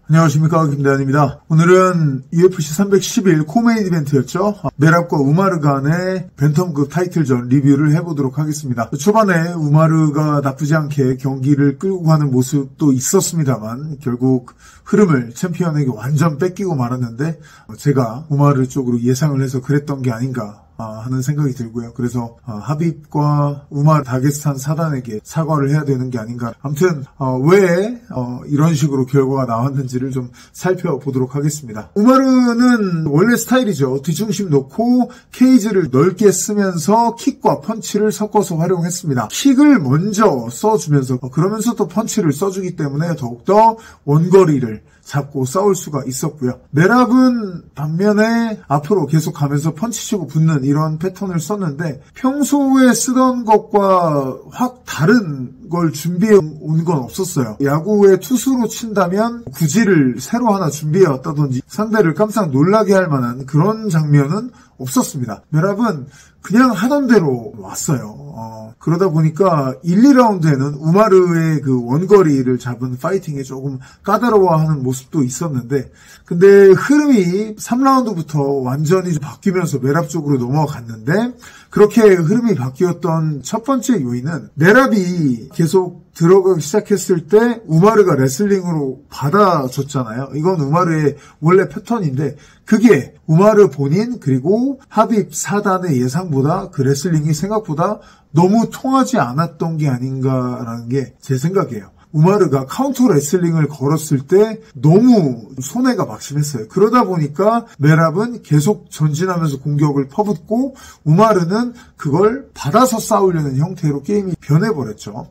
안녕하십니까, 김대한입니다. 오늘은 UFC 311 코메인 이벤트였죠. 메랍과 우마르 간의 벤텀급 타이틀전 리뷰를 해보도록 하겠습니다. 초반에 우마르가 나쁘지 않게 경기를 끌고 가는 모습도 있었습니다만 결국 흐름을 챔피언에게 완전 뺏기고 말았는데 제가 우마르 쪽으로 예상을 해서 그랬던 게 아닌가 하는 생각이 들고요. 그래서 하빕과 우마르 다게스탄 사단에게 사과를 해야 되는 게 아닌가. 아무튼 왜 이런 식으로 결과가 나왔는지를 좀 살펴보도록 하겠습니다. 우마르는 원래 스타일이죠. 뒤중심 놓고 케이지를 넓게 쓰면서 킥과 펀치를 섞어서 활용했습니다. 킥을 먼저 써주면서 그러면서 또 펀치를 써주기 때문에 더욱더 원거리를 잡고 싸울 수가 있었고요. 메랍은 반면에 앞으로 계속 가면서 펀치치고 붙는 이런 패턴을 썼는데 평소에 쓰던 것과 확 다른 걸 준비해 온 건 없었어요. 야구의 투수로 친다면 구지를 새로 하나 준비해 왔다든지 상대를 깜짝 놀라게 할 만한 그런 장면은 없었습니다. 메랍은 그냥 하던 대로 왔어요. 그러다 보니까 1, 2라운드에는 우마르의 그 원거리를 잡은 파이팅에 조금 까다로워하는 모습도 있었는데 근데 흐름이 3라운드부터 완전히 바뀌면서 메랍 쪽으로 넘어갔는데 그렇게 흐름이 바뀌었던 첫 번째 요인은 메랍이 계속 들어가기 시작했을 때 우마르가 레슬링으로 받아줬잖아요. 이건 우마르의 원래 패턴인데 그게 우마르 본인 그리고 하빕 사단의 예상보다 그 레슬링이 생각보다 너무 통하지 않았던 게 아닌가라는 게 제 생각이에요. 우마르가 카운터 레슬링을 걸었을 때 너무 손해가 막심했어요. 그러다 보니까 메랍은 계속 전진하면서 공격을 퍼붓고 우마르는 그걸 받아서 싸우려는 형태로 게임이 변해버렸죠.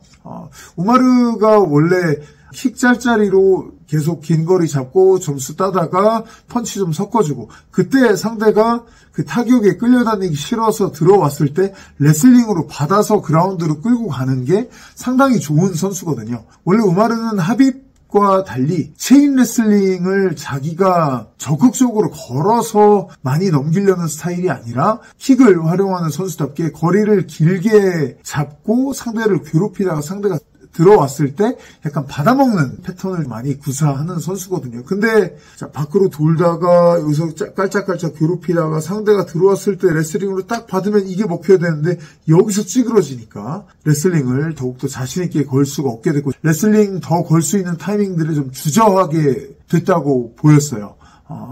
우마르가 원래 킥 짤짜리로 계속 긴 거리 잡고 점수 따다가 펀치 좀 섞어주고 그때 상대가 그 타격에 끌려다니기 싫어서 들어왔을 때 레슬링으로 받아서 그라운드로 끌고 가는 게 상당히 좋은 선수거든요. 원래 우마르는 하빕과 달리 체인 레슬링을 자기가 적극적으로 걸어서 많이 넘기려는 스타일이 아니라 킥을 활용하는 선수답게 거리를 길게 잡고 상대를 괴롭히다가 상대가 들어왔을 때 약간 받아먹는 패턴을 많이 구사하는 선수거든요. 근데 밖으로 돌다가 여기서 깔짝깔짝 괴롭히다가 상대가 들어왔을 때 레슬링으로 딱 받으면 이게 먹혀야 되는데 여기서 찌그러지니까 레슬링을 더욱더 자신있게 걸 수가 없게 됐고 레슬링 더 걸 수 있는 타이밍들을 좀 주저하게 됐다고 보였어요.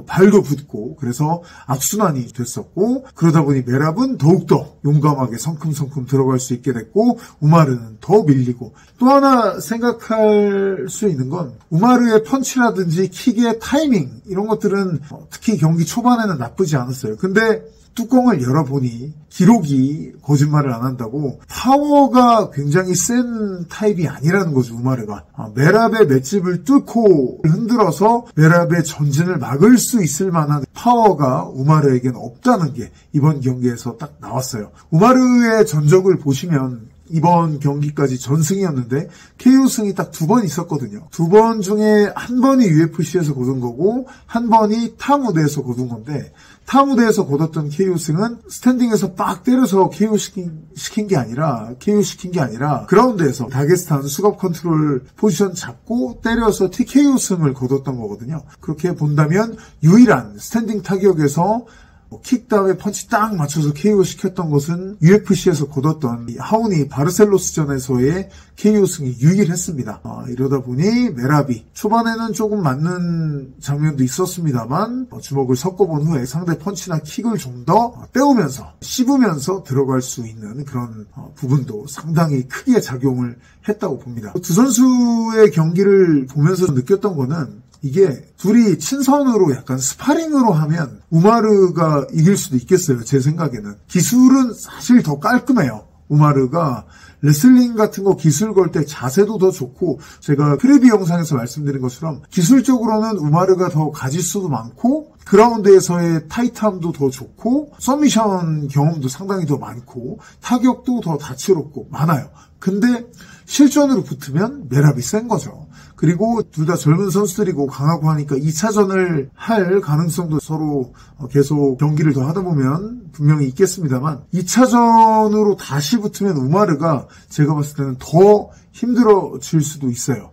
발도 붙고 그래서 악순환이 됐었고 그러다 보니 메랍은 더욱더 용감하게 성큼성큼 들어갈 수 있게 됐고 우마르는 더 밀리고 또 하나 생각할 수 있는 건 우마르의 펀치라든지 킥의 타이밍 이런 것들은 특히 경기 초반에는 나쁘지 않았어요. 근데 뚜껑을 열어보니 기록이 거짓말을 안 한다고 파워가 굉장히 센 타입이 아니라는 거죠. 우마르가 메랍의 맷집을 뚫고 흔들어서 메랍의 전진을 막을 수 있을 만한 파워가 우마르에겐 없다는 게 이번 경기에서 딱 나왔어요. 우마르의 전적을 보시면 이번 경기까지 전승이었는데 KO승이 딱 2번 있었거든요. 2번 중에 한 번이 UFC에서 거둔 거고 한 번이 타 무대에서 거둔 건데 타 무대에서 거뒀던 KO승은 스탠딩에서 빡 때려서 KO시킨 게 아니라 그라운드에서 다게스탄 수갑 컨트롤 포지션 잡고 때려서 TKO승을 거뒀던 거거든요. 그렇게 본다면 유일한 스탠딩 타격에서 킥 다음에 펀치 딱 맞춰서 KO 시켰던 것은 UFC에서 거뒀던 하우니 바르셀로스전에서의 KO승이 유일했습니다. 이러다 보니 메랍이 초반에는 조금 맞는 장면도 있었습니다만 주먹을 섞어본 후에 상대 펀치나 킥을 좀 더 빼오면서 씹으면서 들어갈 수 있는 그런 부분도 상당히 크게 작용을 했다고 봅니다. 두 선수의 경기를 보면서 느꼈던 거는 이게 둘이 친선으로 약간 스파링으로 하면 우마르가 이길 수도 있겠어요. 제 생각에는. 기술은 사실 더 깔끔해요. 우마르가 레슬링 같은 거 기술 걸 때 자세도 더 좋고 제가 프리뷰 영상에서 말씀드린 것처럼 기술적으로는 우마르가 더 가짓수도 많고 그라운드에서의 타이트함도 더 좋고 서미션 경험도 상당히 더 많고 타격도 더 다채롭고 많아요. 근데 실전으로 붙으면 메랍이 센 거죠. 그리고 둘 다 젊은 선수들이고 강하고 하니까 2차전을 할 가능성도 서로 계속 경기를 더 하다 보면 분명히 있겠습니다만 2차전으로 다시 붙으면 우마르가 제가 봤을 때는 더 힘들어질 수도 있어요.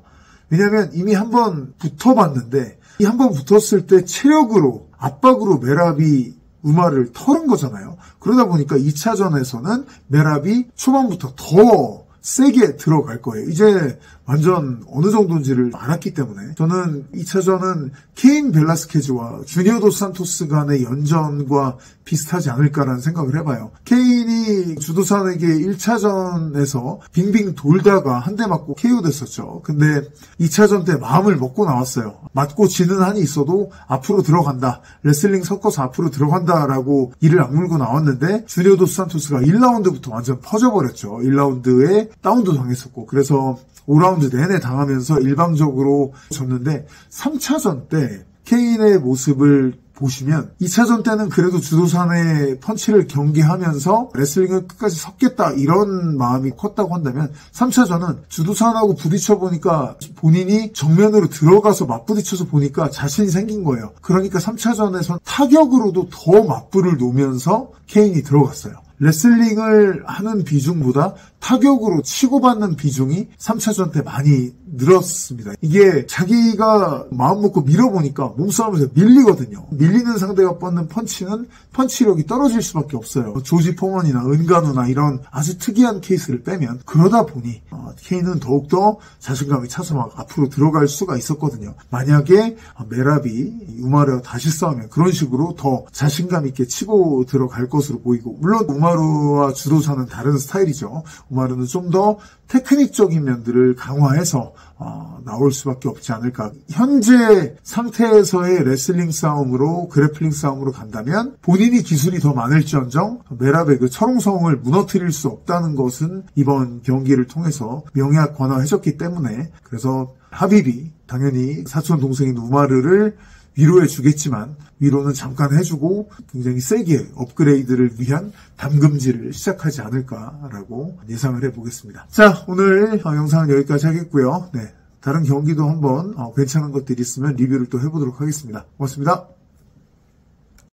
왜냐하면 이미 한번 붙어봤는데 이 한 번 붙었을 때 체력으로 압박으로 메랍이 우마르를 털은 거잖아요. 그러다 보니까 2차전에서는 메랍이 초반부터 더 세게 들어갈 거예요. 이제 완전 어느 정도인지를 알았기 때문에 저는 2차전은 케인 벨라스케즈와 주니어 도 산토스 간의 연전과 비슷하지 않을까라는 생각을 해봐요. 케인이 주도산에게 1차전에서 빙빙 돌다가 한 대 맞고 KO 됐었죠. 근데 2차전 때 마음을 먹고 나왔어요. 맞고 지는 한이 있어도 앞으로 들어간다. 레슬링 섞어서 앞으로 들어간다라고 이를 악물고 나왔는데 주니어 도 산토스가 1라운드부터 완전 퍼져버렸죠. 1라운드에 다운도 당했었고 그래서 5라운드 내내 당하면서 일방적으로 졌는데 3차전 때 케인의 모습을 보시면 2차전 때는 그래도 주도산의 펀치를 경계하면서 레슬링을 끝까지 섞겠다 이런 마음이 컸다고 한다면 3차전은 주도산하고 부딪혀보니까 본인이 정면으로 들어가서 맞부딪혀서 보니까 자신이 생긴 거예요. 그러니까 3차전에선 타격으로도 더 맞불을 놓으면서 케인이 들어갔어요. 레슬링을 하는 비중보다 타격으로 치고받는 비중이 3차전 때 많이 늘었습니다. 이게 자기가 마음 먹고 밀어보니까 몸싸움에서 밀리거든요. 밀리는 상대가 뻗는 펀치는 펀치력이 떨어질 수밖에 없어요. 조지 포먼이나 은간우나 이런 아주 특이한 케이스를 빼면 그러다 보니 케인은 더욱더 자신감이 차서 막 앞으로 들어갈 수가 있었거든요. 만약에 메랍이 우마르와 다시 싸우면 그런 식으로 더 자신감 있게 치고 들어갈 것으로 보이고 물론 우마르와 주도사는 다른 스타일이죠. 우마르는 좀 더 테크닉적인 면들을 강화해서 나올 수밖에 없지 않을까. 현재 상태에서의 레슬링 싸움으로 그래플링 싸움으로 간다면 본인이 기술이 더 많을지언정 메랍의 그 철옹성을 무너뜨릴 수 없다는 것은 이번 경기를 통해서 명약 관화해줬기 때문에 그래서 하비비 당연히 사촌 동생인 우마르를 위로해 주겠지만 위로는 잠깐 해주고 굉장히 세게 업그레이드를 위한 담금질을 시작하지 않을까라고 예상을 해보겠습니다. 자, 오늘 영상은 여기까지 하겠고요. 네, 다른 경기도 한번 괜찮은 것들이 있으면 리뷰를 또 해보도록 하겠습니다. 고맙습니다.